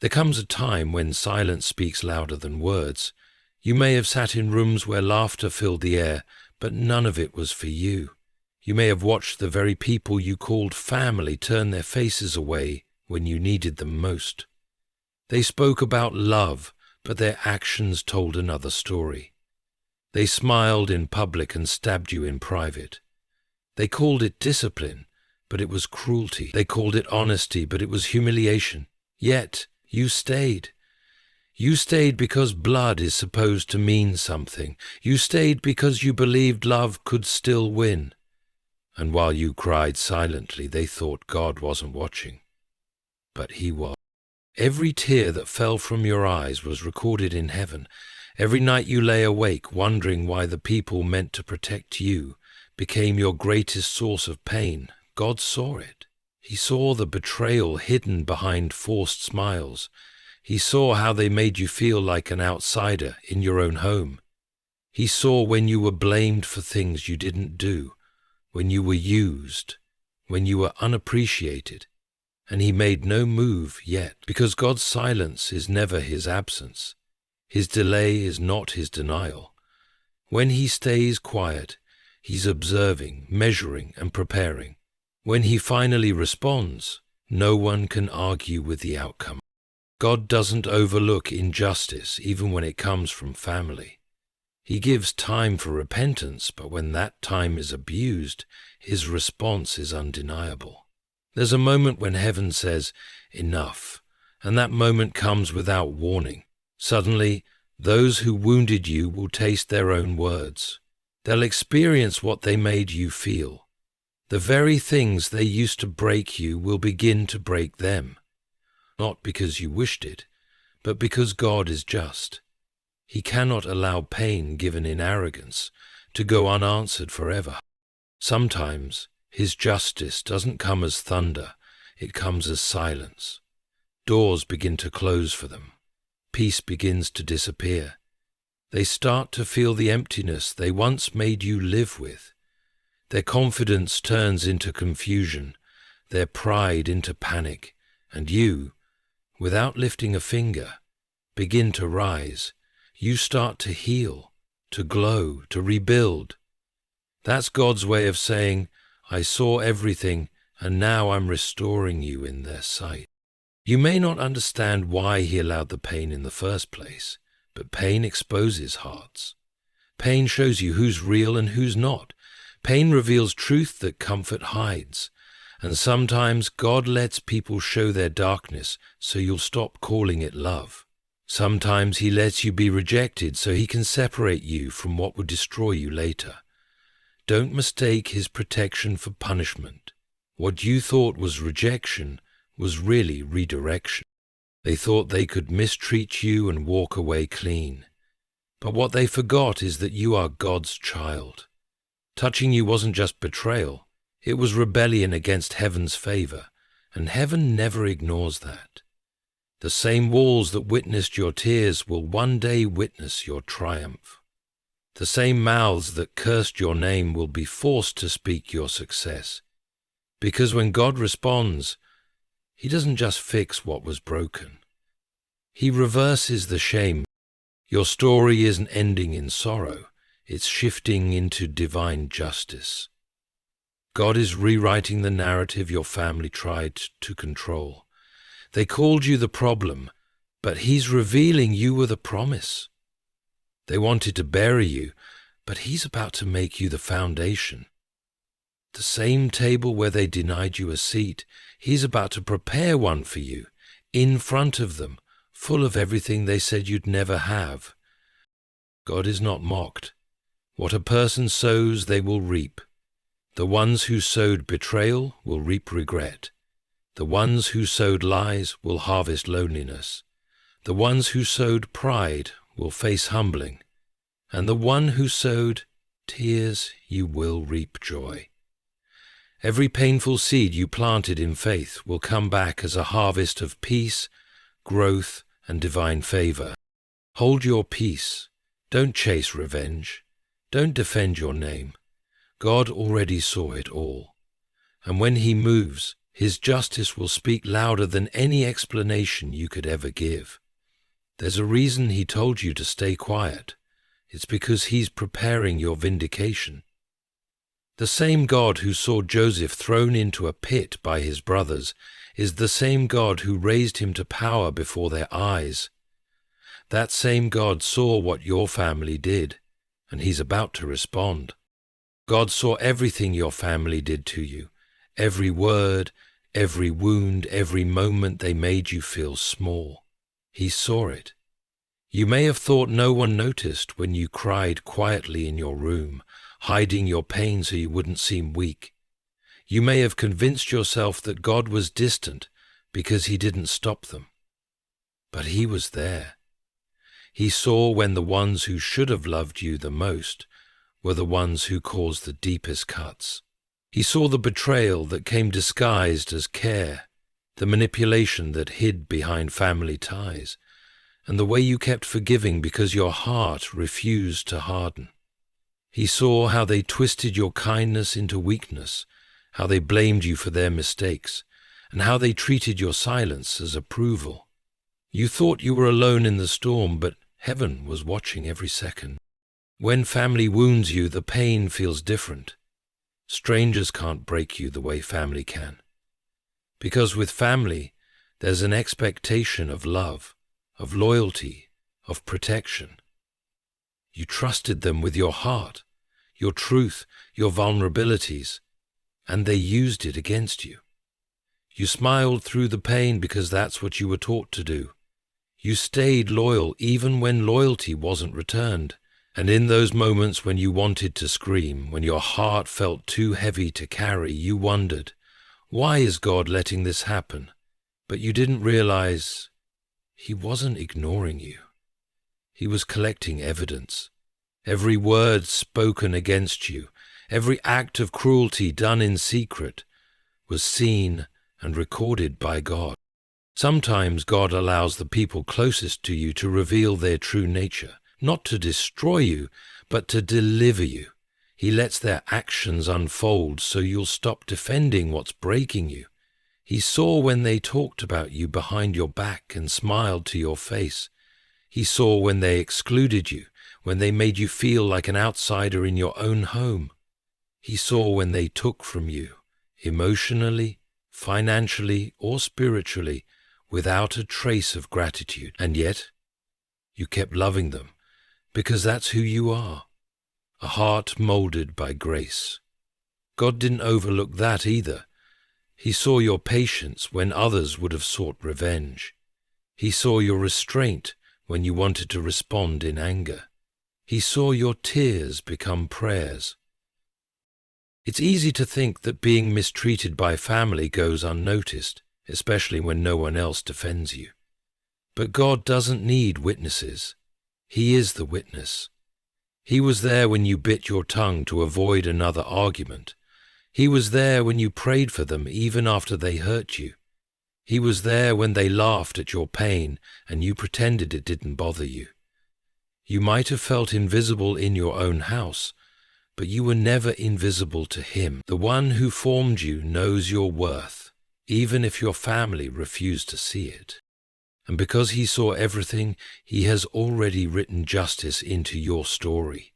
There comes a time when silence speaks louder than words. You may have sat in rooms where laughter filled the air, but none of it was for you. You may have watched the very people you called family turn their faces away when you needed them most. They spoke about love, but their actions told another story. They smiled in public and stabbed you in private. They called it discipline, but it was cruelty. They called it honesty, but it was humiliation. Yet, you stayed. You stayed because blood is supposed to mean something. You stayed because you believed love could still win. And while you cried silently, they thought God wasn't watching. But He was. Every tear that fell from your eyes was recorded in heaven. Every night you lay awake, wondering why the people meant to protect you became your greatest source of pain. God saw it. He saw the betrayal hidden behind forced smiles. He saw how they made you feel like an outsider in your own home. He saw when you were blamed for things you didn't do, when you were used, when you were unappreciated. And He made no move yet, because God's silence is never His absence. His delay is not His denial. When He stays quiet, He's observing, measuring, and preparing. When He finally responds, no one can argue with the outcome. God doesn't overlook injustice, even when it comes from family. He gives time for repentance, but when that time is abused, His response is undeniable. There's a moment when heaven says, "Enough," and that moment comes without warning. Suddenly, those who wounded you will taste their own words. They'll experience what they made you feel. The very things they used to break you will begin to break them. Not because you wished it, but because God is just. He cannot allow pain given in arrogance to go unanswered forever. Sometimes His justice doesn't come as thunder, it comes as silence. Doors begin to close for them. Peace begins to disappear. They start to feel the emptiness they once made you live with. Their confidence turns into confusion, their pride into panic, and you, without lifting a finger, begin to rise. You start to heal, to glow, to rebuild. That's God's way of saying, "I saw everything, and now I'm restoring you in their sight." You may not understand why He allowed the pain in the first place, but pain exposes hearts. Pain shows you who's real and who's not. Pain reveals truth that comfort hides. And sometimes God lets people show their darkness so you'll stop calling it love. Sometimes He lets you be rejected so He can separate you from what would destroy you later. Don't mistake His protection for punishment. What you thought was rejection was really redirection. They thought they could mistreat you and walk away clean. But what they forgot is that you are God's child. Touching you wasn't just betrayal, it was rebellion against heaven's favor, and heaven never ignores that. The same walls that witnessed your tears will one day witness your triumph. The same mouths that cursed your name will be forced to speak your success. Because when God responds, He doesn't just fix what was broken. He reverses the shame. Your story isn't ending in sorrow, it's shifting into divine justice. God is rewriting the narrative your family tried to control. They called you the problem, but He's revealing you were the promise. They wanted to bury you, but He's about to make you the foundation. The same table where they denied you a seat, He's about to prepare one for you, in front of them, full of everything they said you'd never have. God is not mocked. What a person sows, they will reap. The ones who sowed betrayal will reap regret. The ones who sowed lies will harvest loneliness. The ones who sowed pride will face humbling. And the one who sowed tears, you will reap joy. Every painful seed you planted in faith will come back as a harvest of peace, growth, and divine favor. Hold your peace. Don't chase revenge. Don't defend your name. God already saw it all. And when He moves, His justice will speak louder than any explanation you could ever give. There's a reason he told you to stay quiet. It's because he's preparing your vindication. The same God who saw Joseph thrown into a pit by his brothers is the same God who raised him to power before their eyes. That same God saw what your family did, and he's about to respond. God saw everything your family did to you, every word, every wound, every moment they made you feel small. He saw it. You may have thought no one noticed when you cried quietly in your room, hiding your pain so you wouldn't seem weak. You may have convinced yourself that God was distant because he didn't stop them. But he was there. He saw when the ones who should have loved you the most were the ones who caused the deepest cuts. He saw the betrayal that came disguised as care, the manipulation that hid behind family ties, and the way you kept forgiving because your heart refused to harden. He saw how they twisted your kindness into weakness, how they blamed you for their mistakes, and how they treated your silence as approval. You thought you were alone in the storm, but heaven was watching every second. When family wounds you, the pain feels different. Strangers can't break you the way family can. Because with family, there's an expectation of love, of loyalty, of protection. You trusted them with your heart, your truth, your vulnerabilities, and they used it against you. You smiled through the pain because that's what you were taught to do. You stayed loyal even when loyalty wasn't returned. And in those moments when you wanted to scream, when your heart felt too heavy to carry, you wondered, why is God letting this happen? But you didn't realize he wasn't ignoring you. He was collecting evidence. Every word spoken against you, every act of cruelty done in secret, was seen and recorded by God. Sometimes God allows the people closest to you to reveal their true nature. Not to destroy you, but to deliver you. He lets their actions unfold so you'll stop defending what's breaking you. He saw when they talked about you behind your back and smiled to your face. He saw when they excluded you, when they made you feel like an outsider in your own home. He saw when they took from you, emotionally, financially, or spiritually, without a trace of gratitude. And yet, you kept loving them. Because that's who you are, a heart molded by grace. God didn't overlook that either. He saw your patience when others would have sought revenge. He saw your restraint when you wanted to respond in anger. He saw your tears become prayers. It's easy to think that being mistreated by family goes unnoticed, especially when no one else defends you. But God doesn't need witnesses. He is the witness. He was there when you bit your tongue to avoid another argument. He was there when you prayed for them even after they hurt you. He was there when they laughed at your pain and you pretended it didn't bother you. You might have felt invisible in your own house, but you were never invisible to him. The one who formed you knows your worth, even if your family refused to see it. And because he saw everything, he has already written justice into your story.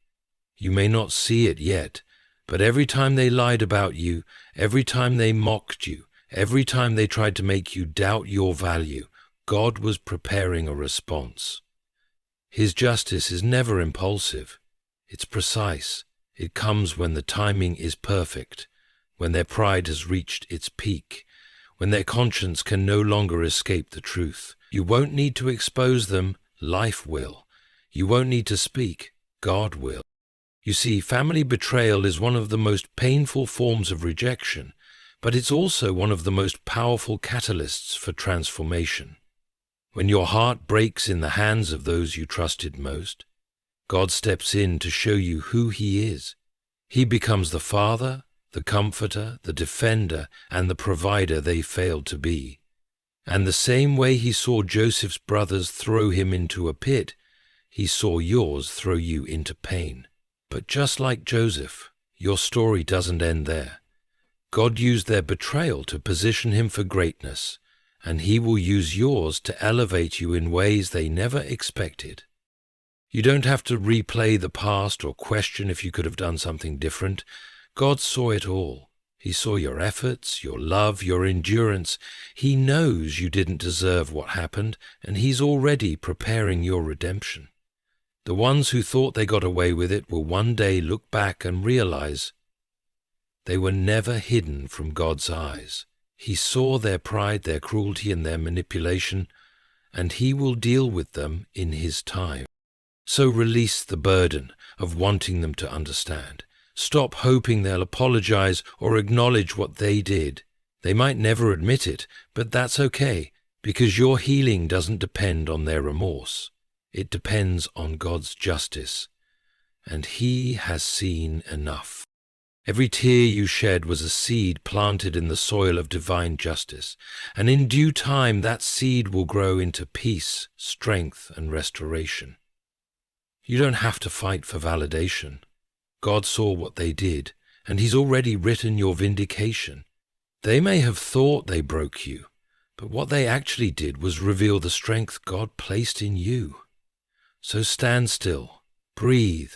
You may not see it yet, but every time they lied about you, every time they mocked you, every time they tried to make you doubt your value, God was preparing a response. His justice is never impulsive. It's precise. It comes when the timing is perfect, when their pride has reached its peak, when their conscience can no longer escape the truth. You won't need to expose them, life will. You won't need to speak, God will. You see, family betrayal is one of the most painful forms of rejection, but it's also one of the most powerful catalysts for transformation. When your heart breaks in the hands of those you trusted most, God steps in to show you who He is. He becomes the Father, the Comforter, the Defender, and the Provider they failed to be. And the same way He saw Joseph's brothers throw him into a pit, He saw yours throw you into pain. But just like Joseph, your story doesn't end there. God used their betrayal to position him for greatness, and he will use yours to elevate you in ways they never expected. You don't have to replay the past or question if you could have done something different. God saw it all. He saw your efforts, your love, your endurance. He knows you didn't deserve what happened, and he's already preparing your redemption. The ones who thought they got away with it will one day look back and realize they were never hidden from God's eyes. He saw their pride, their cruelty, and their manipulation, and he will deal with them in his time. So release the burden of wanting them to understand. Stop hoping they'll apologize or acknowledge what they did. They might never admit it, but that's okay, because your healing doesn't depend on their remorse. It depends on God's justice, and he has seen enough. Every tear you shed was a seed planted in the soil of divine justice, and in due time that seed will grow into peace, strength, and restoration. You don't have to fight for validation. God saw what they did, and he's already written your vindication. They may have thought they broke you, but what they actually did was reveal the strength God placed in you. So stand still, breathe,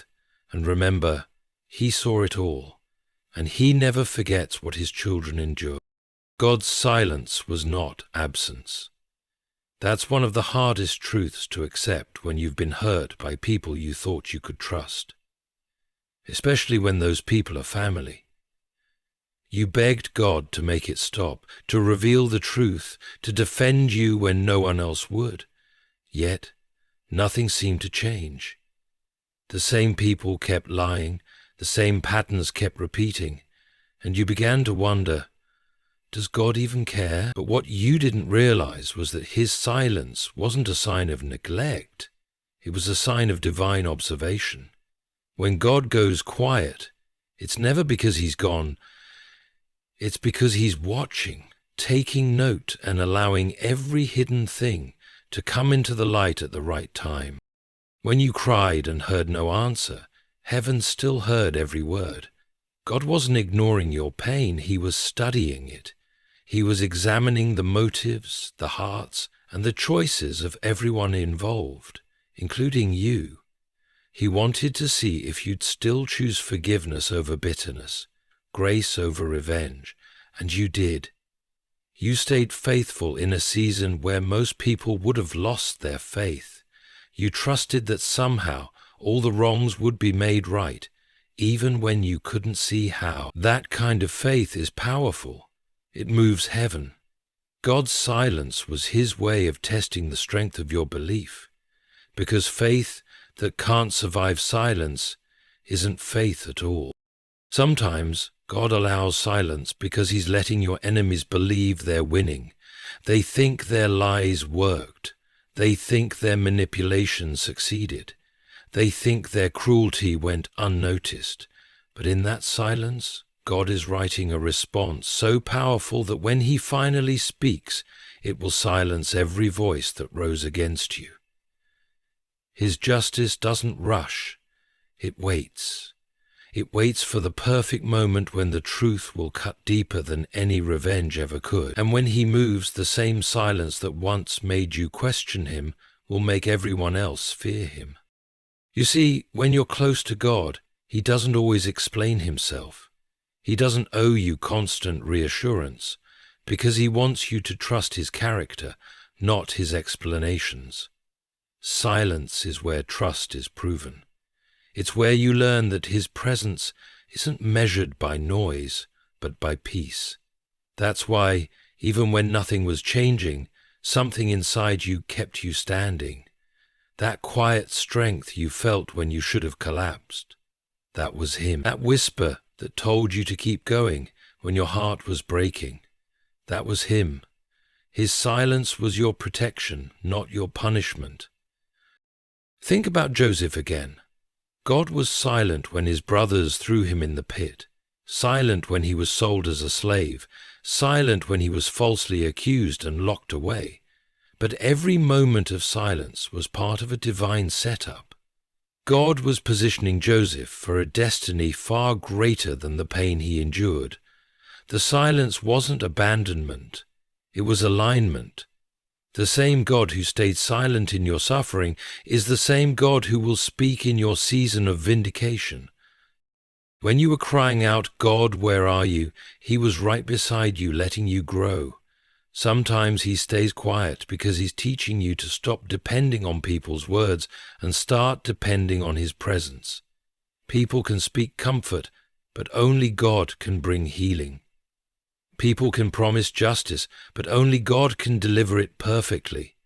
and remember, he saw it all, and he never forgets what his children endure. God's silence was not absence. That's one of the hardest truths to accept when you've been hurt by people you thought you could trust, especially when those people are family. You begged God to make it stop, to reveal the truth, to defend you when no one else would. Yet, nothing seemed to change. The same people kept lying, the same patterns kept repeating, and you began to wonder, does God even care? But what you didn't realize was that his silence wasn't a sign of neglect. It was a sign of divine observation. When God goes quiet, it's never because he's gone. It's because he's watching, taking note, and allowing every hidden thing to come into the light at the right time. When you cried and heard no answer, heaven still heard every word. God wasn't ignoring your pain, he was studying it. He was examining the motives, the hearts, and the choices of everyone involved, including you. He wanted to see if you'd still choose forgiveness over bitterness, grace over revenge, and you did. You stayed faithful in a season where most people would have lost their faith. You trusted that somehow all the wrongs would be made right, even when you couldn't see how. That kind of faith is powerful. It moves heaven. God's silence was his way of testing the strength of your belief, because faith that can't survive silence isn't faith at all. Sometimes God allows silence because he's letting your enemies believe they're winning. They think their lies worked. They think their manipulation succeeded. They think their cruelty went unnoticed. But in that silence, God is writing a response so powerful that when he finally speaks, it will silence every voice that rose against you. His justice doesn't rush. It waits. It waits for the perfect moment when the truth will cut deeper than any revenge ever could. And when he moves, the same silence that once made you question him will make everyone else fear him. You see, when you're close to God, he doesn't always explain himself. He doesn't owe you constant reassurance, because he wants you to trust his character, not his explanations. Silence is where trust is proven. It's where you learn that his presence isn't measured by noise, but by peace. That's why, even when nothing was changing, something inside you kept you standing. That quiet strength you felt when you should have collapsed. That was him. That whisper that told you to keep going when your heart was breaking. That was him. His silence was your protection, not your punishment. Think about Joseph again. God was silent when his brothers threw him in the pit, silent when he was sold as a slave, silent when he was falsely accused and locked away. But every moment of silence was part of a divine setup. God was positioning Joseph for a destiny far greater than the pain he endured. The silence wasn't abandonment, it was alignment. The same God who stayed silent in your suffering is the same God who will speak in your season of vindication. When you were crying out, "God, where are you?" He was right beside you, letting you grow. Sometimes he stays quiet because he's teaching you to stop depending on people's words and start depending on his presence. People can speak comfort, but only God can bring healing. People can promise justice, but only God can deliver it perfectly.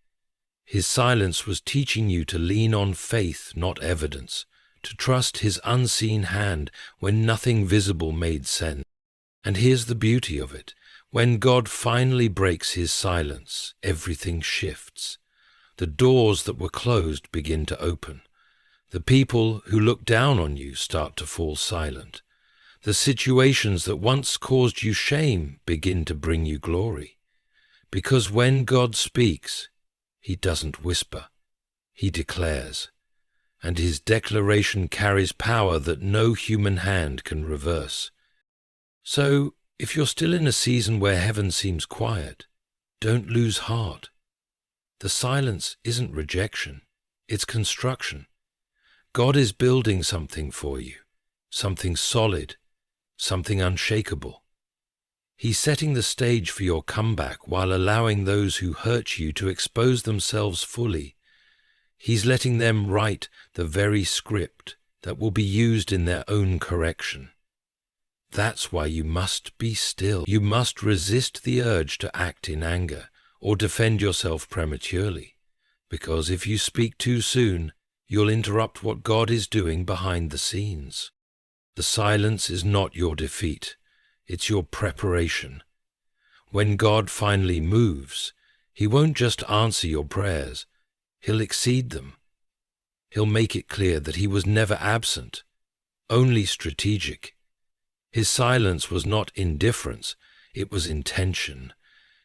His silence was teaching you to lean on faith, not evidence, to trust his unseen hand when nothing visible made sense. And here's the beauty of it. When God finally breaks his silence, everything shifts. The doors that were closed begin to open. The people who look down on you start to fall silent. The situations that once caused you shame begin to bring you glory. Because when God speaks, he doesn't whisper, he declares. And his declaration carries power that no human hand can reverse. So, if you're still in a season where heaven seems quiet, don't lose heart. The silence isn't rejection, it's construction. God is building something for you, something solid, something unshakable. He's setting the stage for your comeback while allowing those who hurt you to expose themselves fully. He's letting them write the very script that will be used in their own correction. That's why you must be still. You must resist the urge to act in anger or defend yourself prematurely, because if you speak too soon, you'll interrupt what God is doing behind the scenes. The silence is not your defeat, it's your preparation. When God finally moves, he won't just answer your prayers, he'll exceed them. He'll make it clear that he was never absent, only strategic. His silence was not indifference, it was intention.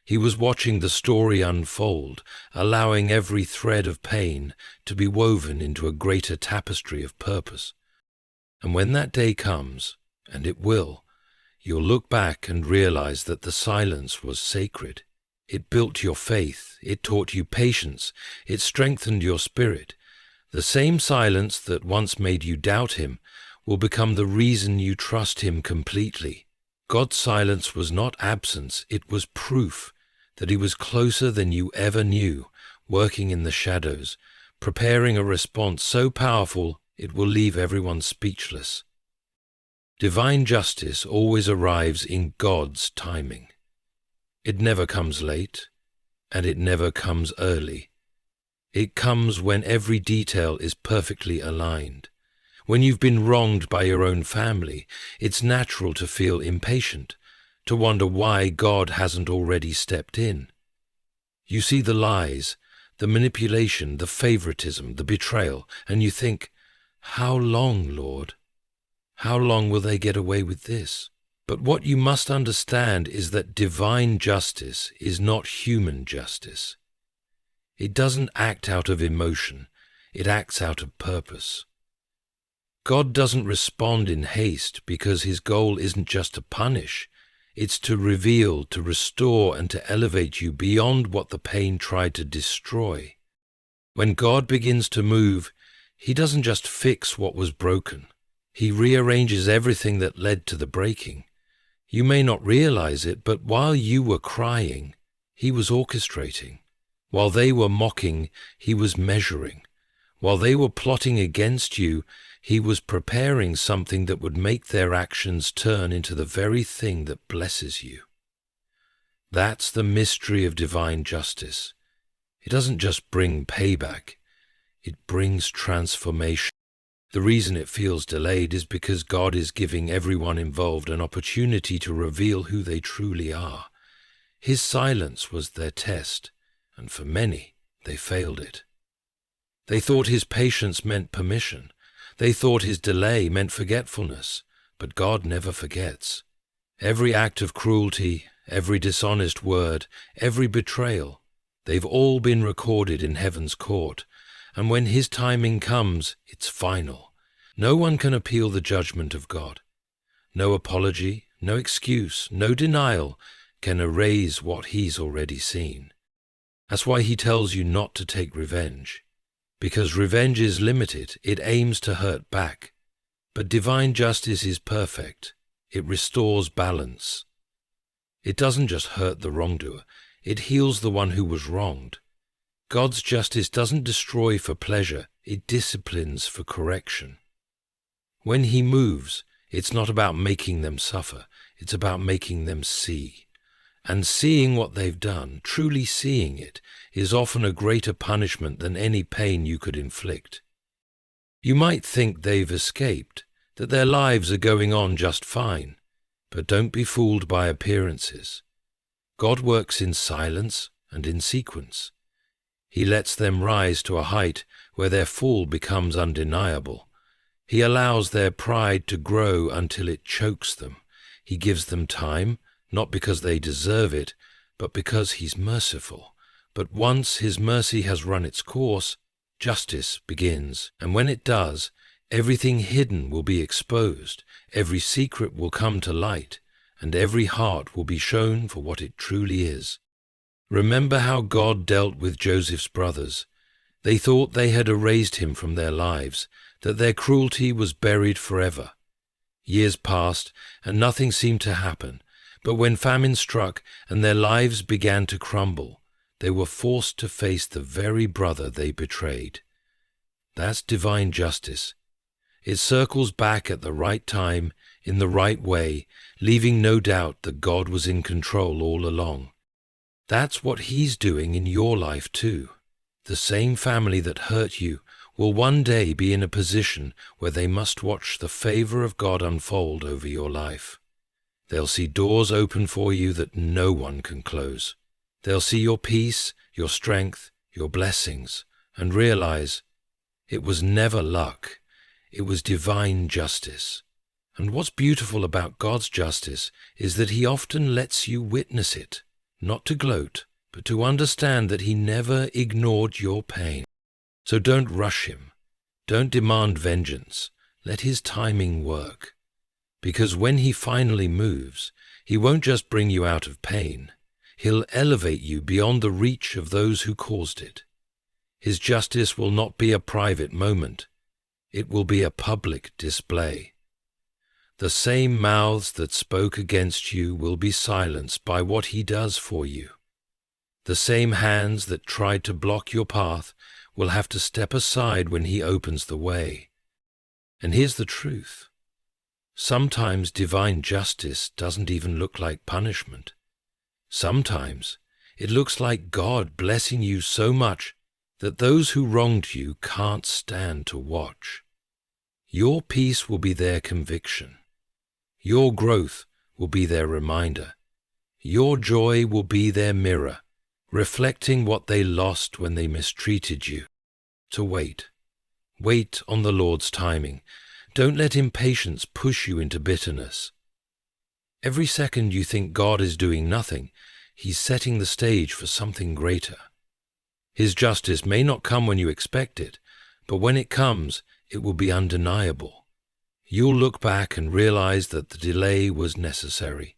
He was watching the story unfold, allowing every thread of pain to be woven into a greater tapestry of purpose. And when that day comes, and it will, you'll look back and realize that the silence was sacred. It built your faith, it taught you patience, it strengthened your spirit. The same silence that once made you doubt him will become the reason you trust him completely. God's silence was not absence, it was proof that he was closer than you ever knew, working in the shadows, preparing a response so powerful it will leave everyone speechless. Divine justice always arrives in God's timing. It never comes late, and it never comes early. It comes when every detail is perfectly aligned. When you've been wronged by your own family, it's natural to feel impatient, to wonder why God hasn't already stepped in. You see the lies, the manipulation, the favoritism, the betrayal, and you think, "How long, Lord? How long will they get away with this?" But what you must understand is that divine justice is not human justice. It doesn't act out of emotion, it acts out of purpose. God doesn't respond in haste because his goal isn't just to punish, it's to reveal, to restore, and to elevate you beyond what the pain tried to destroy. When God begins to move, he doesn't just fix what was broken. He rearranges everything that led to the breaking. You may not realize it, but while you were crying, he was orchestrating. While they were mocking, he was measuring. While they were plotting against you, he was preparing something that would make their actions turn into the very thing that blesses you. That's the mystery of divine justice. It doesn't just bring payback, it brings transformation. The reason it feels delayed is because God is giving everyone involved an opportunity to reveal who they truly are. His silence was their test, and for many, they failed it. They thought his patience meant permission. They thought his delay meant forgetfulness, but God never forgets. Every act of cruelty, every dishonest word, every betrayal, they've all been recorded in heaven's court, and when his timing comes, it's final. No one can appeal the judgment of God. No apology, no excuse, no denial can erase what he's already seen. That's why he tells you not to take revenge. Because revenge is limited, it aims to hurt back. But divine justice is perfect. It restores balance. It doesn't just hurt the wrongdoer, it heals the one who was wronged. God's justice doesn't destroy for pleasure, it disciplines for correction. When he moves, it's not about making them suffer, it's about making them see. And seeing what they've done, truly seeing it, is often a greater punishment than any pain you could inflict. You might think they've escaped, that their lives are going on just fine, but don't be fooled by appearances. God works in silence and in sequence. He lets them rise to a height where their fall becomes undeniable. He allows their pride to grow until it chokes them. He gives them time, not because they deserve it, but because he's merciful. But once his mercy has run its course, justice begins, and when it does, everything hidden will be exposed, every secret will come to light, and every heart will be shown for what it truly is. Remember how God dealt with Joseph's brothers. They thought they had erased him from their lives, that their cruelty was buried forever. Years passed, and nothing seemed to happen, but when famine struck and their lives began to crumble, they were forced to face the very brother they betrayed. That's divine justice. It circles back at the right time, in the right way, leaving no doubt that God was in control all along. That's what he's doing in your life too. The same family that hurt you will one day be in a position where they must watch the favor of God unfold over your life. They'll see doors open for you that no one can close. They'll see your peace, your strength, your blessings, and realize it was never luck. It was divine justice. And what's beautiful about God's justice is that he often lets you witness it, not to gloat, but to understand that he never ignored your pain. So don't rush him. Don't demand vengeance. Let his timing work. Because when he finally moves, he won't just bring you out of pain. He'll elevate you beyond the reach of those who caused it. His justice will not be a private moment. It will be a public display. The same mouths that spoke against you will be silenced by what he does for you. The same hands that tried to block your path will have to step aside when he opens the way. And here's the truth. Sometimes divine justice doesn't even look like punishment. Sometimes it looks like God blessing you so much that those who wronged you can't stand to watch. Your peace will be their conviction. Your growth will be their reminder. Your joy will be their mirror, reflecting what they lost when they mistreated you. To wait. Wait on the Lord's timing. Don't let impatience push you into bitterness. Every second you think God is doing nothing, he's setting the stage for something greater. His justice may not come when you expect it, but when it comes, it will be undeniable. You'll look back and realize that the delay was necessary,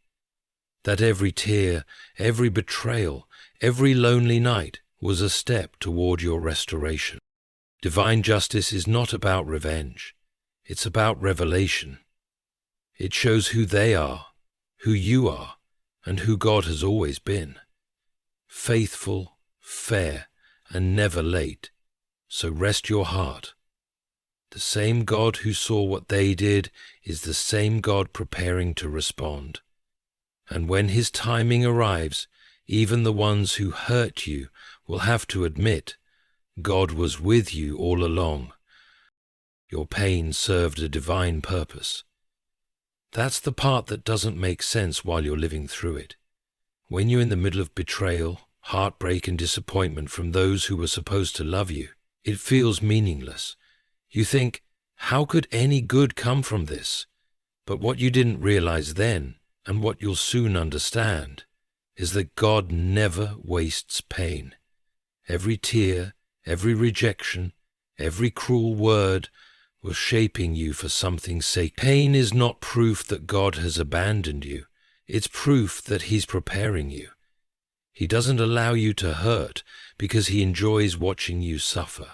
that every tear, every betrayal, every lonely night was a step toward your restoration. Divine justice is not about revenge. It's about revelation. It shows who they are, who you are, and who God has always been. Faithful, fair, and never late. So rest your heart. The same God who saw what they did is the same God preparing to respond. And when his timing arrives, even the ones who hurt you will have to admit God was with you all along. Your pain served a divine purpose. That's the part that doesn't make sense while you're living through it. When you're in the middle of betrayal, heartbreak, and disappointment from those who were supposed to love you, it feels meaningless. You think, how could any good come from this? But what you didn't realize then, and what you'll soon understand, is that God never wastes pain. Every tear, every rejection, every cruel word was shaping you for something sacred. Pain is not proof that God has abandoned you. It's proof that He's preparing you. He doesn't allow you to hurt because He enjoys watching you suffer.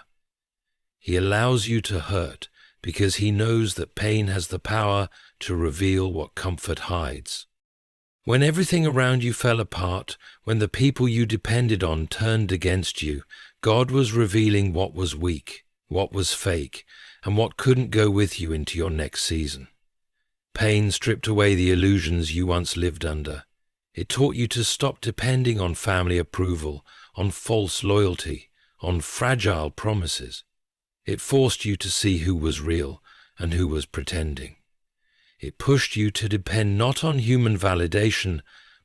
He allows you to hurt because He knows that pain has the power to reveal what comfort hides. When everything around you fell apart, when the people you depended on turned against you, God was revealing what was weak, what was fake, and what couldn't go with you into your next season. Pain stripped away the illusions you once lived under. It taught you to stop depending on family approval, on false loyalty, on fragile promises. It forced you to see who was real and who was pretending. It pushed you to depend not on human validation,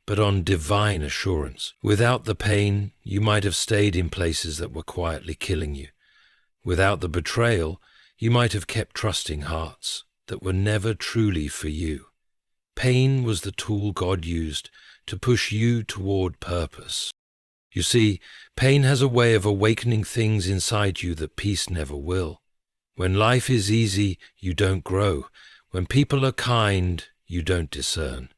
but on divine assurance. Without the pain, you might have stayed in places that were quietly killing you. Without the betrayal, you might have kept trusting hearts that were never truly for you. Pain was the tool God used to push you toward purpose. You see, pain has a way of awakening things inside you that peace never will. When life is easy, you don't grow. When people are kind, you don't discern.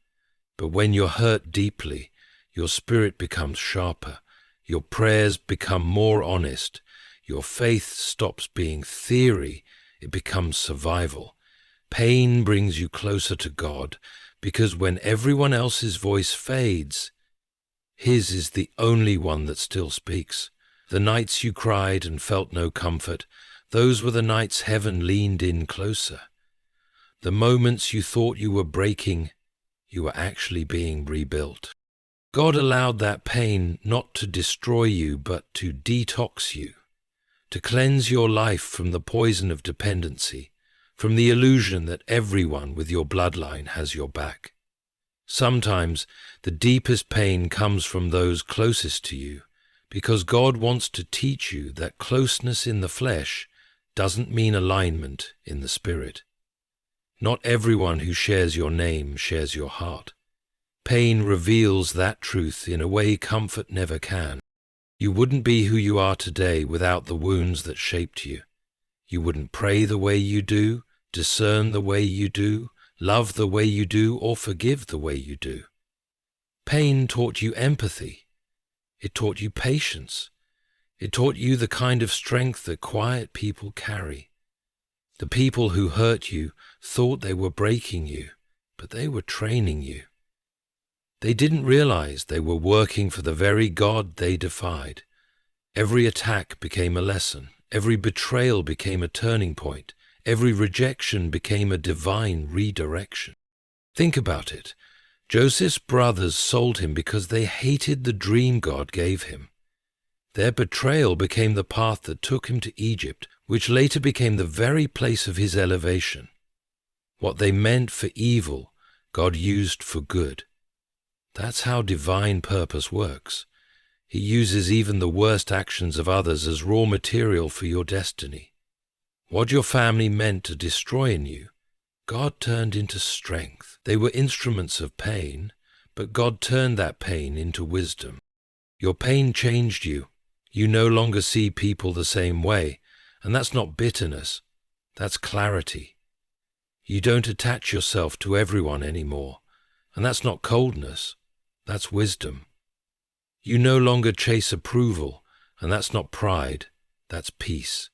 But when you're hurt deeply, your spirit becomes sharper, your prayers become more honest, your faith stops being theory, it becomes survival. Pain brings you closer to God, because when everyone else's voice fades, His is the only one that still speaks. The nights you cried and felt no comfort, those were the nights heaven leaned in closer. The moments you thought you were breaking, you were actually being rebuilt. God allowed that pain not to destroy you, but to detox you, to cleanse your life from the poison of dependency, from the illusion that everyone with your bloodline has your back. Sometimes the deepest pain comes from those closest to you, because God wants to teach you that closeness in the flesh doesn't mean alignment in the spirit. Not everyone who shares your name shares your heart. Pain reveals that truth in a way comfort never can. You wouldn't be who you are today without the wounds that shaped you. You wouldn't pray the way you do, discern the way you do, love the way you do, or forgive the way you do. Pain taught you empathy. It taught you patience. It taught you the kind of strength that quiet people carry. The people who hurt you thought they were breaking you, but they were training you. They didn't realize they were working for the very God they defied. Every attack became a lesson. Every betrayal became a turning point. Every rejection became a divine redirection. Think about it. Joseph's brothers sold him because they hated the dream God gave him. Their betrayal became the path that took him to Egypt, which later became the very place of his elevation. What they meant for evil, God used for good. That's how divine purpose works. He uses even the worst actions of others as raw material for your destiny. What your family meant to destroy in you, God turned into strength. They were instruments of pain, but God turned that pain into wisdom. Your pain changed you. You no longer see people the same way, and that's not bitterness, that's clarity. You don't attach yourself to everyone anymore, and that's not coldness, that's wisdom. You no longer chase approval, and that's not pride, that's peace.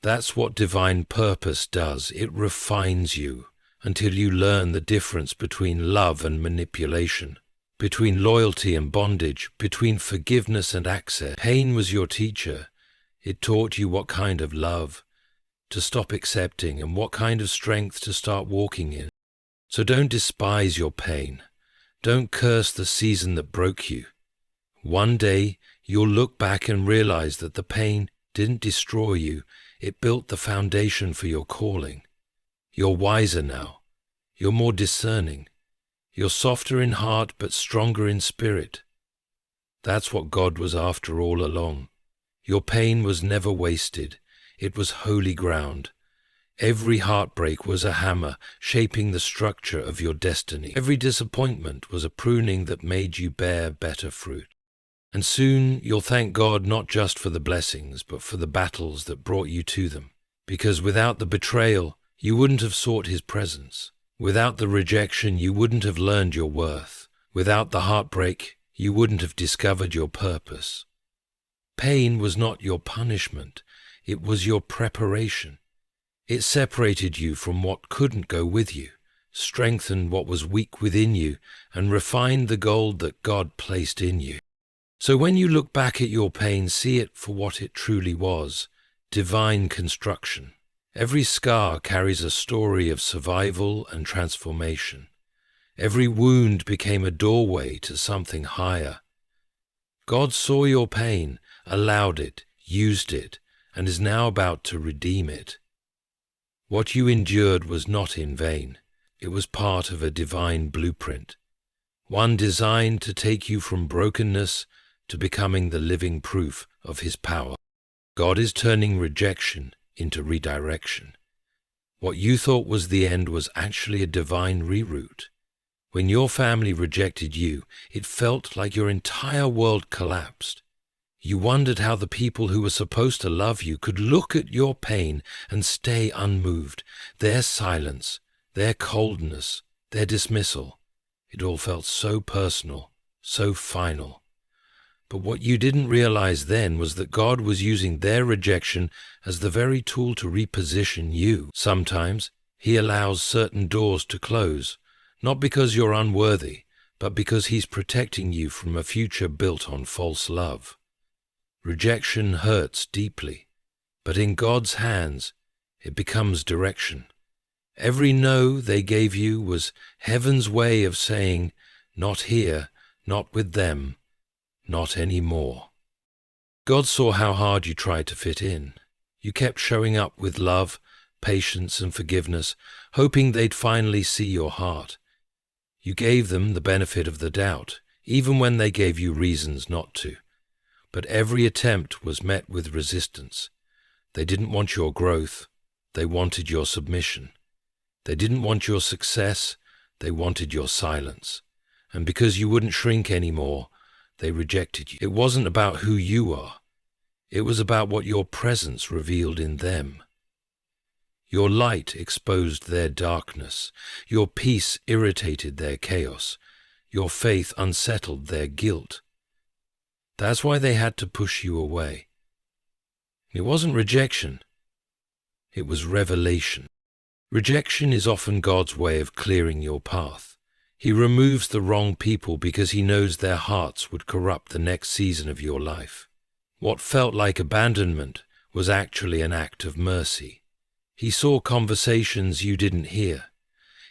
That's what divine purpose does. It refines you until you learn the difference between love and manipulation, between loyalty and bondage, between forgiveness and access. Pain was your teacher. It taught you what kind of love to stop accepting and what kind of strength to start walking in. So don't despise your pain. Don't curse the season that broke you. One day you'll look back and realize that the pain didn't destroy you. It built the foundation for your calling. You're wiser now. You're more discerning. You're softer in heart but stronger in spirit. That's what God was after all along. Your pain was never wasted. It was holy ground. Every heartbreak was a hammer shaping the structure of your destiny. Every disappointment was a pruning that made you bear better fruit. And soon you'll thank God not just for the blessings, but for the battles that brought you to them. Because without the betrayal, you wouldn't have sought his presence. Without the rejection, you wouldn't have learned your worth. Without the heartbreak, you wouldn't have discovered your purpose. Pain was not your punishment, it was your preparation. It separated you from what couldn't go with you, strengthened what was weak within you, and refined the gold that God placed in you. So when you look back at your pain, see it for what it truly was, divine construction. Every scar carries a story of survival and transformation. Every wound became a doorway to something higher. God saw your pain, allowed it, used it, and is now about to redeem it. What you endured was not in vain. It was part of a divine blueprint, one designed to take you from brokenness to becoming the living proof of his power. God is turning rejection into redirection. What you thought was the end was actually a divine reroute. When your family rejected you, it felt like your entire world collapsed. You wondered how the people who were supposed to love you could look at your pain and stay unmoved. Their silence, their coldness, their dismissal. It all felt so personal, so final. But what you didn't realize then was that God was using their rejection as the very tool to reposition you. Sometimes he allows certain doors to close, not because you're unworthy, but because he's protecting you from a future built on false love. Rejection hurts deeply, but in God's hands, it becomes direction. Every no they gave you was heaven's way of saying, not here, not with them, not anymore. God saw how hard you tried to fit in. You kept showing up with love, patience, and forgiveness, hoping they'd finally see your heart. You gave them the benefit of the doubt, even when they gave you reasons not to. But every attempt was met with resistance. They didn't want your growth, they wanted your submission. They didn't want your success, they wanted your silence. And because you wouldn't shrink anymore, they rejected you. It wasn't about who you are. It was about what your presence revealed in them. Your light exposed their darkness. Your peace irritated their chaos. Your faith unsettled their guilt. That's why they had to push you away. It wasn't rejection. It was revelation. Rejection is often God's way of clearing your path. He removes the wrong people because he knows their hearts would corrupt the next season of your life. What felt like abandonment was actually an act of mercy. He saw conversations you didn't hear,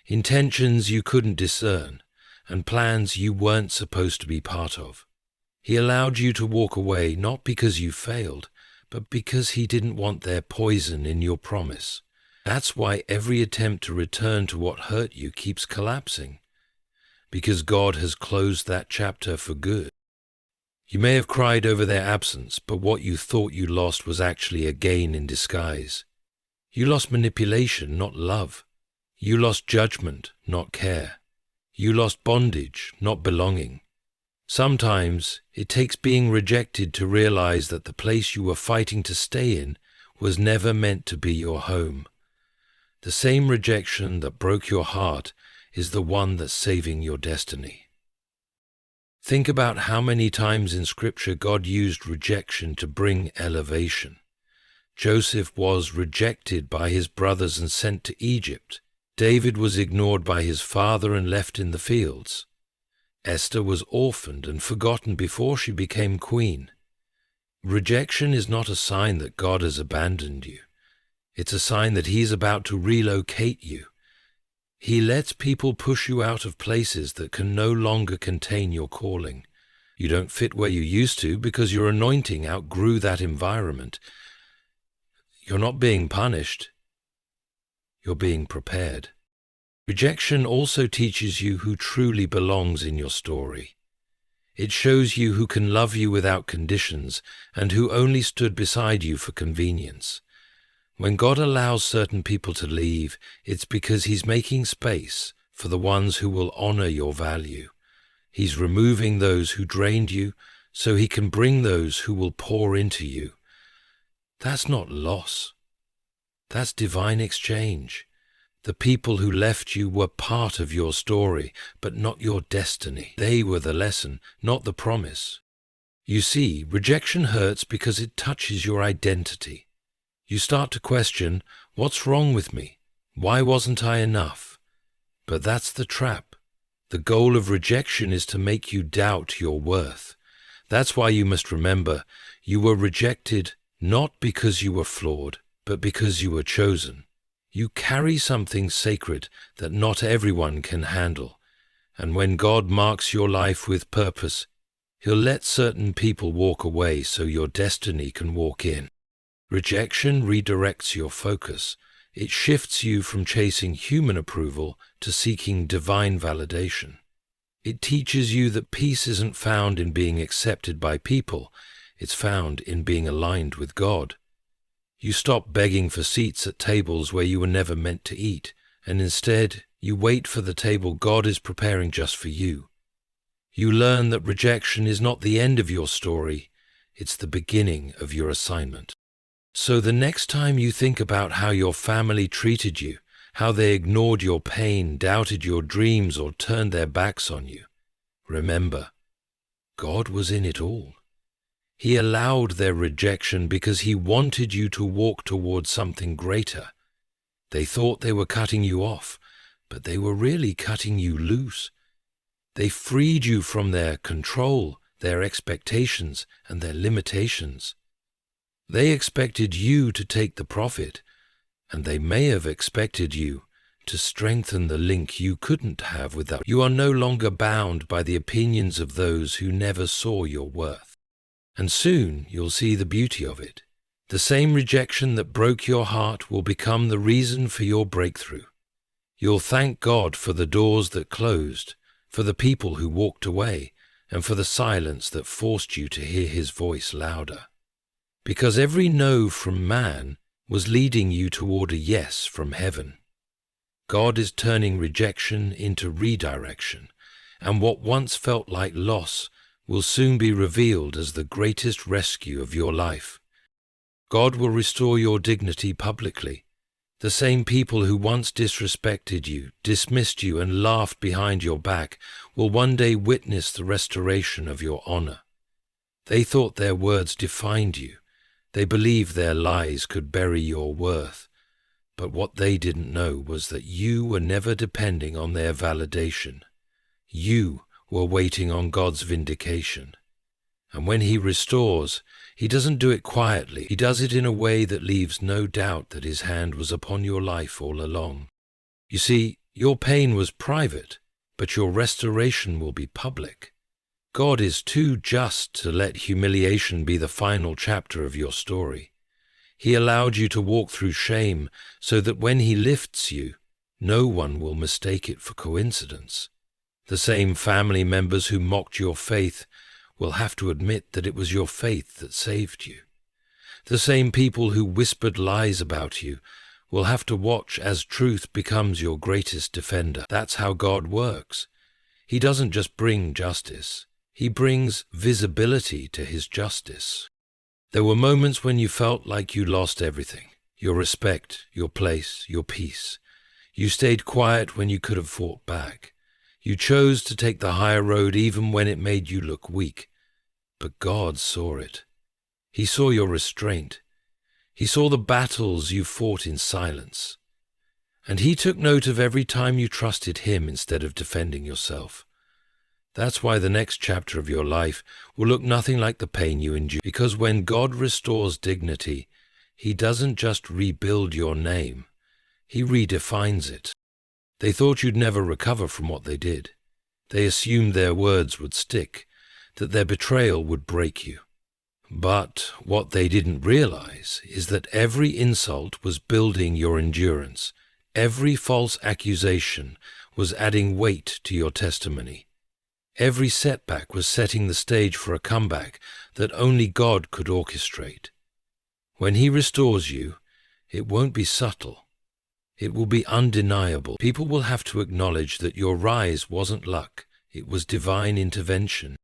intentions you couldn't discern, and plans you weren't supposed to be part of. He allowed you to walk away not because you failed, but because he didn't want their poison in your promise. That's why every attempt to return to what hurt you keeps collapsing. Because God has closed that chapter for good. You may have cried over their absence, but what you thought you lost was actually a gain in disguise. You lost manipulation, not love. You lost judgment, not care. You lost bondage, not belonging. Sometimes it takes being rejected to realize that the place you were fighting to stay in was never meant to be your home. The same rejection that broke your heart is the one that's saving your destiny. Think about how many times in Scripture God used rejection to bring elevation. Joseph was rejected by his brothers and sent to Egypt. David was ignored by his father and left in the fields. Esther was orphaned and forgotten before she became queen. Rejection is not a sign that God has abandoned you. It's a sign that he's about to relocate you. He lets people push you out of places that can no longer contain your calling. You don't fit where you used to because your anointing outgrew that environment. You're not being punished. You're being prepared. Rejection also teaches you who truly belongs in your story. It shows you who can love you without conditions and who only stood beside you for convenience. When God allows certain people to leave, it's because he's making space for the ones who will honor your value. He's removing those who drained you so he can bring those who will pour into you. That's not loss. That's divine exchange. The people who left you were part of your story, but not your destiny. They were the lesson, not the promise. You see, rejection hurts because it touches your identity. You start to question, what's wrong with me? Why wasn't I enough? But that's the trap. The goal of rejection is to make you doubt your worth. That's why you must remember, you were rejected not because you were flawed, but because you were chosen. You carry something sacred that not everyone can handle. And when God marks your life with purpose, He'll let certain people walk away so your destiny can walk in. Rejection redirects your focus. It shifts you from chasing human approval to seeking divine validation. It teaches you that peace isn't found in being accepted by people, it's found in being aligned with God. You stop begging for seats at tables where you were never meant to eat, and instead you wait for the table God is preparing just for you. You learn that rejection is not the end of your story, it's the beginning of your assignment. So the next time you think about how your family treated you, how they ignored your pain, doubted your dreams, or turned their backs on you, remember, God was in it all. He allowed their rejection because He wanted you to walk towards something greater. They thought they were cutting you off, but they were really cutting you loose. They freed you from their control, their expectations, and their limitations. They expected you to take the profit, and they may have expected you to strengthen the link you couldn't have without. You are no longer bound by the opinions of those who never saw your worth. And soon you'll see the beauty of it. The same rejection that broke your heart will become the reason for your breakthrough. You'll thank God for the doors that closed, for the people who walked away, and for the silence that forced you to hear His voice louder. Because every no from man was leading you toward a yes from heaven. God is turning rejection into redirection, and what once felt like loss will soon be revealed as the greatest rescue of your life. God will restore your dignity publicly. The same people who once disrespected you, dismissed you, and laughed behind your back will one day witness the restoration of your honor. They thought their words defined you. They believed their lies could bury your worth. But what they didn't know was that you were never depending on their validation. You were waiting on God's vindication. And when He restores, He doesn't do it quietly. He does it in a way that leaves no doubt that His hand was upon your life all along. You see, your pain was private, but your restoration will be public. God is too just to let humiliation be the final chapter of your story. He allowed you to walk through shame so that when He lifts you, no one will mistake it for coincidence. The same family members who mocked your faith will have to admit that it was your faith that saved you. The same people who whispered lies about you will have to watch as truth becomes your greatest defender. That's how God works. He doesn't just bring justice. He brings visibility to His justice. There were moments when you felt like you lost everything, your respect, your place, your peace. You stayed quiet when you could have fought back. You chose to take the higher road even when it made you look weak. But God saw it. He saw your restraint. He saw the battles you fought in silence. And He took note of every time you trusted Him instead of defending yourself. That's why the next chapter of your life will look nothing like the pain you endured. Because when God restores dignity, He doesn't just rebuild your name. He redefines it. They thought you'd never recover from what they did. They assumed their words would stick, that their betrayal would break you. But what they didn't realize is that every insult was building your endurance. Every false accusation was adding weight to your testimony. Every setback was setting the stage for a comeback that only God could orchestrate. When He restores you, it won't be subtle. It will be undeniable. People will have to acknowledge that your rise wasn't luck, it was divine intervention.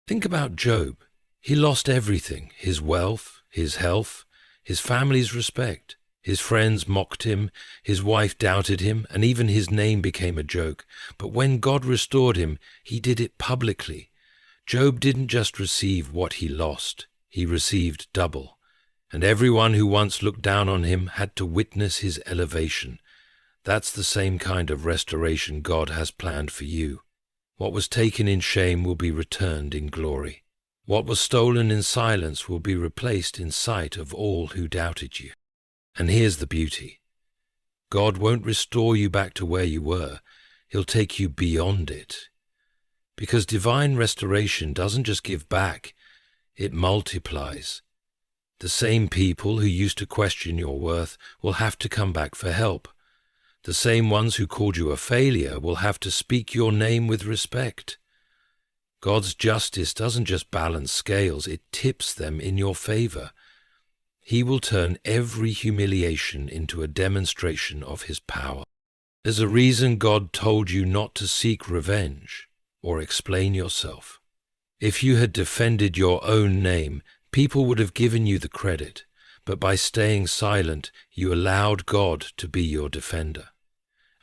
Think about Job. He lost everything, his wealth, his health, his family's respect. His friends mocked him, his wife doubted him, and even his name became a joke. But when God restored him, he did it publicly. Job didn't just receive what he lost, he received double. And everyone who once looked down on him had to witness his elevation. That's the same kind of restoration God has planned for you. What was taken in shame will be returned in glory. What was stolen in silence will be replaced in sight of all who doubted you. And here's the beauty. God won't restore you back to where you were. He'll take you beyond it. Because divine restoration doesn't just give back, it multiplies. The same people who used to question your worth will have to come back for help. The same ones who called you a failure will have to speak your name with respect. God's justice doesn't just balance scales, it tips them in your favor. He will turn every humiliation into a demonstration of his power. There's a reason God told you not to seek revenge or explain yourself. If you had defended your own name, people would have given you the credit, but by staying silent, you allowed God to be your defender.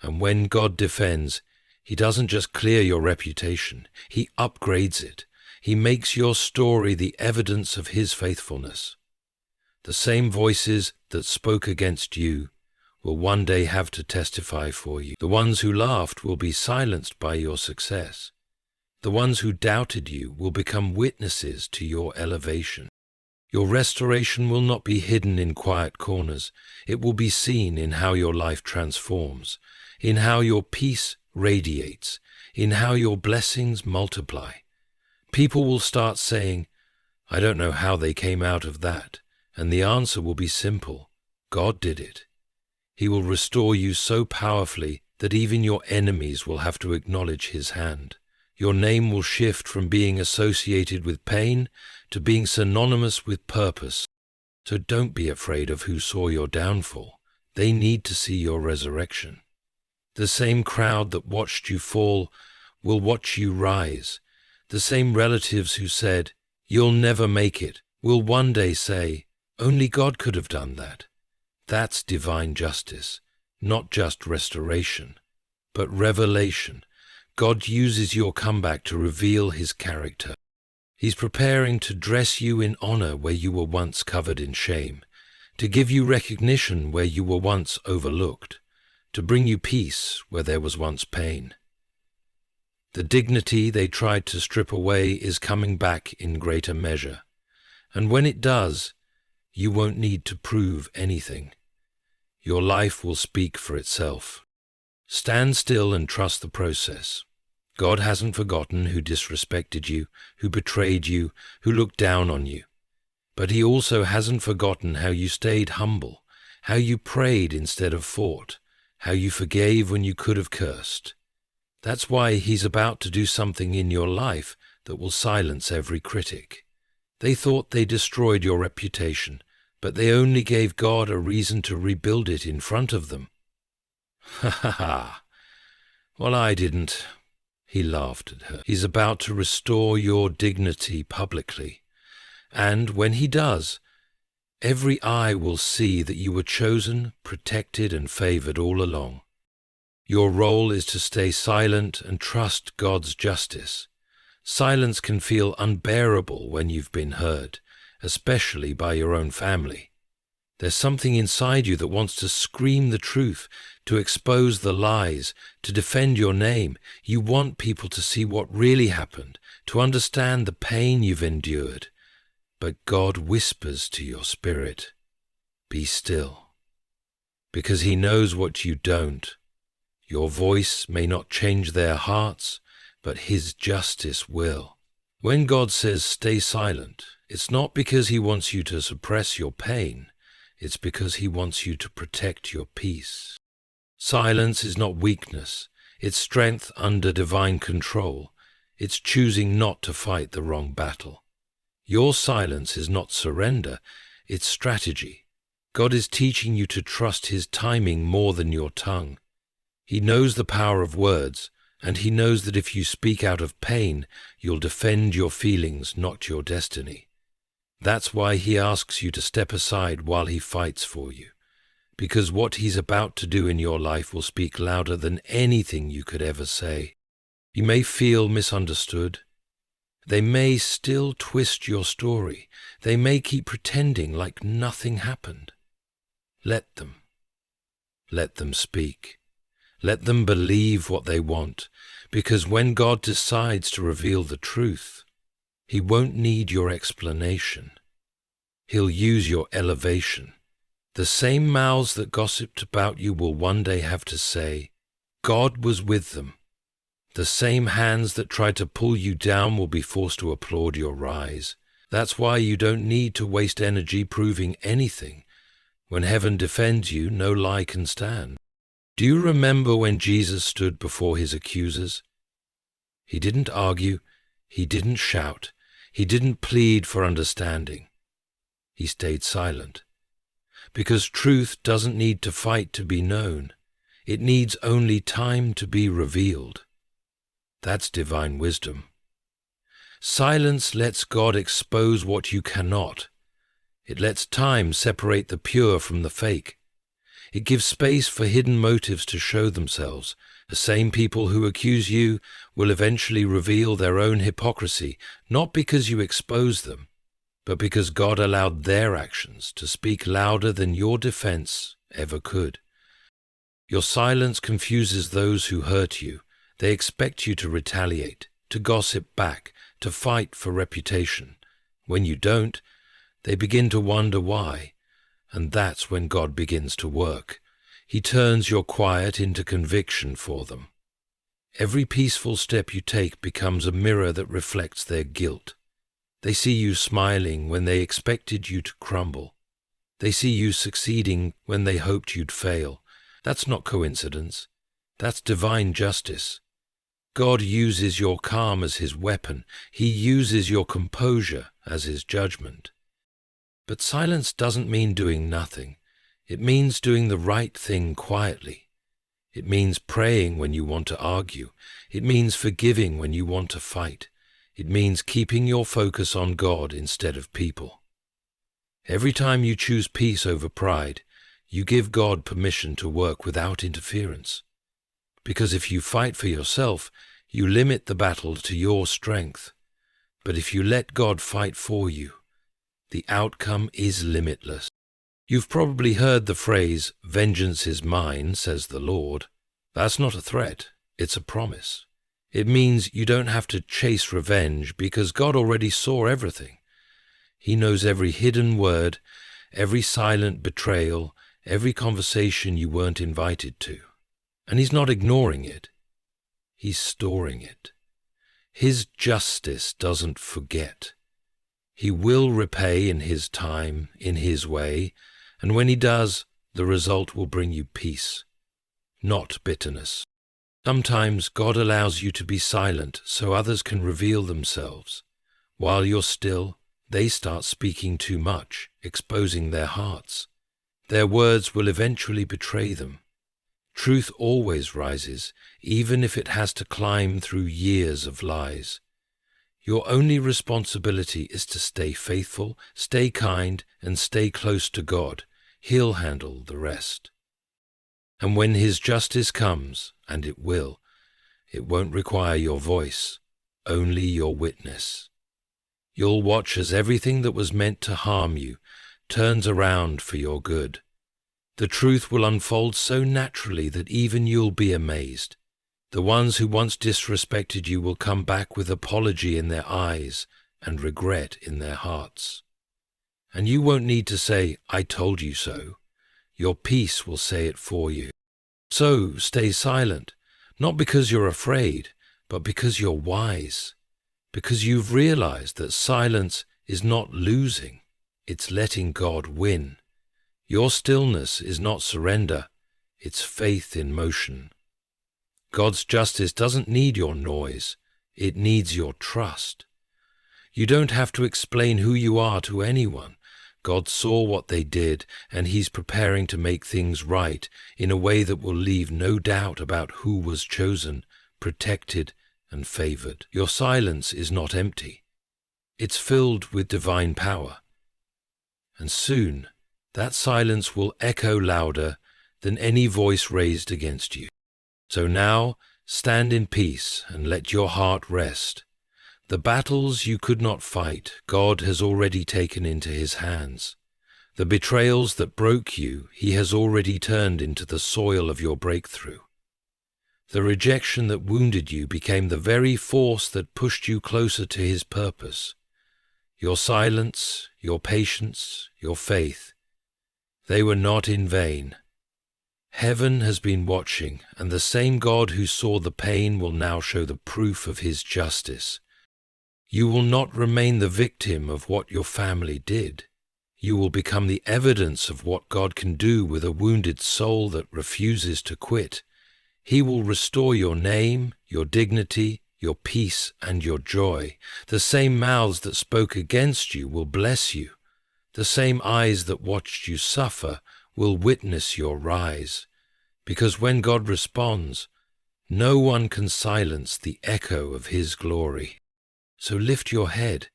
And when God defends, he doesn't just clear your reputation, he upgrades it. He makes your story the evidence of his faithfulness. The same voices that spoke against you will one day have to testify for you. The ones who laughed will be silenced by your success. The ones who doubted you will become witnesses to your elevation. Your restoration will not be hidden in quiet corners. It will be seen in how your life transforms, in how your peace radiates, in how your blessings multiply. People will start saying, "I don't know how they came out of that." And the answer will be simple. God did it. He will restore you so powerfully that even your enemies will have to acknowledge his hand. Your name will shift from being associated with pain to being synonymous with purpose. So don't be afraid of who saw your downfall. They need to see your resurrection. The same crowd that watched you fall will watch you rise. The same relatives who said, "You'll never make it," will one day say, "Only God could have done that." That's divine justice, not just restoration, but revelation. God uses your comeback to reveal his character. He's preparing to dress you in honor where you were once covered in shame, to give you recognition where you were once overlooked, to bring you peace where there was once pain. The dignity they tried to strip away is coming back in greater measure, and when it does, you won't need to prove anything. Your life will speak for itself. Stand still and trust the process. God hasn't forgotten who disrespected you, who betrayed you, who looked down on you. But he also hasn't forgotten how you stayed humble, how you prayed instead of fought, how you forgave when you could have cursed. That's why he's about to do something in your life that will silence every critic. They thought they destroyed your reputation, but they only gave God a reason to rebuild it in front of them. Ha ha ha. Well, I didn't. He laughed at her. He's about to restore your dignity publicly. And when he does, every eye will see that you were chosen, protected, and favored all along. Your role is to stay silent and trust God's justice. Silence can feel unbearable when you've been hurt, especially by your own family. There's something inside you that wants to scream the truth, to expose the lies, to defend your name. You want people to see what really happened, to understand the pain you've endured. But God whispers to your spirit, "Be still," because he knows what you don't. Your voice may not change their hearts, but his justice will. When God says stay silent, it's not because he wants you to suppress your pain, it's because he wants you to protect your peace. Silence is not weakness, it's strength under divine control. It's choosing not to fight the wrong battle. Your silence is not surrender, it's strategy. God is teaching you to trust his timing more than your tongue. He knows the power of words, and he knows that if you speak out of pain, you'll defend your feelings, not your destiny. That's why he asks you to step aside while he fights for you, because what He's about to do in your life will speak louder than anything you could ever say. You may feel misunderstood. They may still twist your story. They may keep pretending like nothing happened. Let them. Let them speak. Let them believe what they want, because when God decides to reveal the truth, He won't need your explanation. He'll use your elevation. The same mouths that gossiped about you will one day have to say, God was with them. The same hands that tried to pull you down will be forced to applaud your rise. That's why you don't need to waste energy proving anything. When heaven defends you, no lie can stand. Do you remember when Jesus stood before His accusers? He didn't argue. He didn't shout. He didn't plead for understanding. He stayed silent. Because truth doesn't need to fight to be known. It needs only time to be revealed. That's divine wisdom. Silence lets God expose what you cannot. It lets time separate the pure from the fake. It gives space for hidden motives to show themselves. The same people who accuse you will eventually reveal their own hypocrisy, not because you expose them, but because God allowed their actions to speak louder than your defense ever could. Your silence confuses those who hurt you. They expect you to retaliate, to gossip back, to fight for reputation. When you don't, they begin to wonder why, and that's when God begins to work. He turns your quiet into conviction for them. Every peaceful step you take becomes a mirror that reflects their guilt. They see you smiling when they expected you to crumble. They see you succeeding when they hoped you'd fail. That's not coincidence. That's divine justice. God uses your calm as His weapon. He uses your composure as His judgment. But silence doesn't mean doing nothing. It means doing the right thing quietly. It means praying when you want to argue. It means forgiving when you want to fight. It means keeping your focus on God instead of people. Every time you choose peace over pride, you give God permission to work without interference. Because if you fight for yourself, you limit the battle to your strength. But if you let God fight for you, the outcome is limitless. You've probably heard the phrase, "Vengeance is mine, says the Lord." That's not a threat, it's a promise. It means you don't have to chase revenge because God already saw everything. He knows every hidden word, every silent betrayal, every conversation you weren't invited to. And He's not ignoring it. He's storing it. His justice doesn't forget. He will repay in His time, in His way, and when He does, the result will bring you peace, not bitterness. Sometimes God allows you to be silent so others can reveal themselves. While you're still, they start speaking too much, exposing their hearts. Their words will eventually betray them. Truth always rises, even if it has to climb through years of lies. Your only responsibility is to stay faithful, stay kind, and stay close to God. He'll handle the rest. And when His justice comes, and it won't require your voice, only your witness. You'll watch as everything that was meant to harm you turns around for your good. The truth will unfold so naturally that even you'll be amazed. The ones who once disrespected you will come back with apology in their eyes and regret in their hearts. And you won't need to say, "I told you so." Your peace will say it for you. So stay silent, not because you're afraid, but because you're wise, because you've realized that silence is not losing, it's letting God win. Your stillness is not surrender, it's faith in motion. God's justice doesn't need your noise, it needs your trust. You don't have to explain who you are to anyone. God saw what they did, and He's preparing to make things right in a way that will leave no doubt about who was chosen, protected, and favored. Your silence is not empty. It's filled with divine power. And soon, That silence will echo louder than any voice raised against you. So now, stand in peace and let your heart rest. The battles you could not fight, God has already taken into his hands. The betrayals that broke you, he has already turned into the soil of your breakthrough. The rejection that wounded you became the very force that pushed you closer to his purpose. Your silence, your patience, your faith, they were not in vain. Heaven has been watching, and the same God who saw the pain will now show the proof of his justice. You will not remain the victim of what your family did. You will become the evidence of what God can do with a wounded soul that refuses to quit. He will restore your name, your dignity, your peace, and your joy. The same mouths that spoke against you will bless you. The same eyes that watched you suffer will witness your rise. Because when God responds, no one can silence the echo of his glory. So lift your head.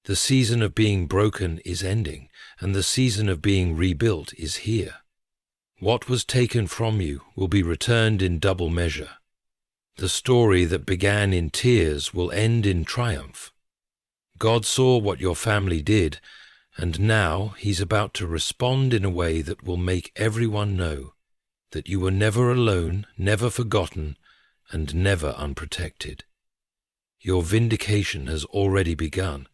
The season of being broken is ending, and the season of being rebuilt is here. What was taken from you will be returned in double measure. The story that began in tears will end in triumph. God saw what your family did, and now he's about to respond in a way that will make everyone know that you were never alone, never forgotten, and never unprotected. Your vindication has already begun,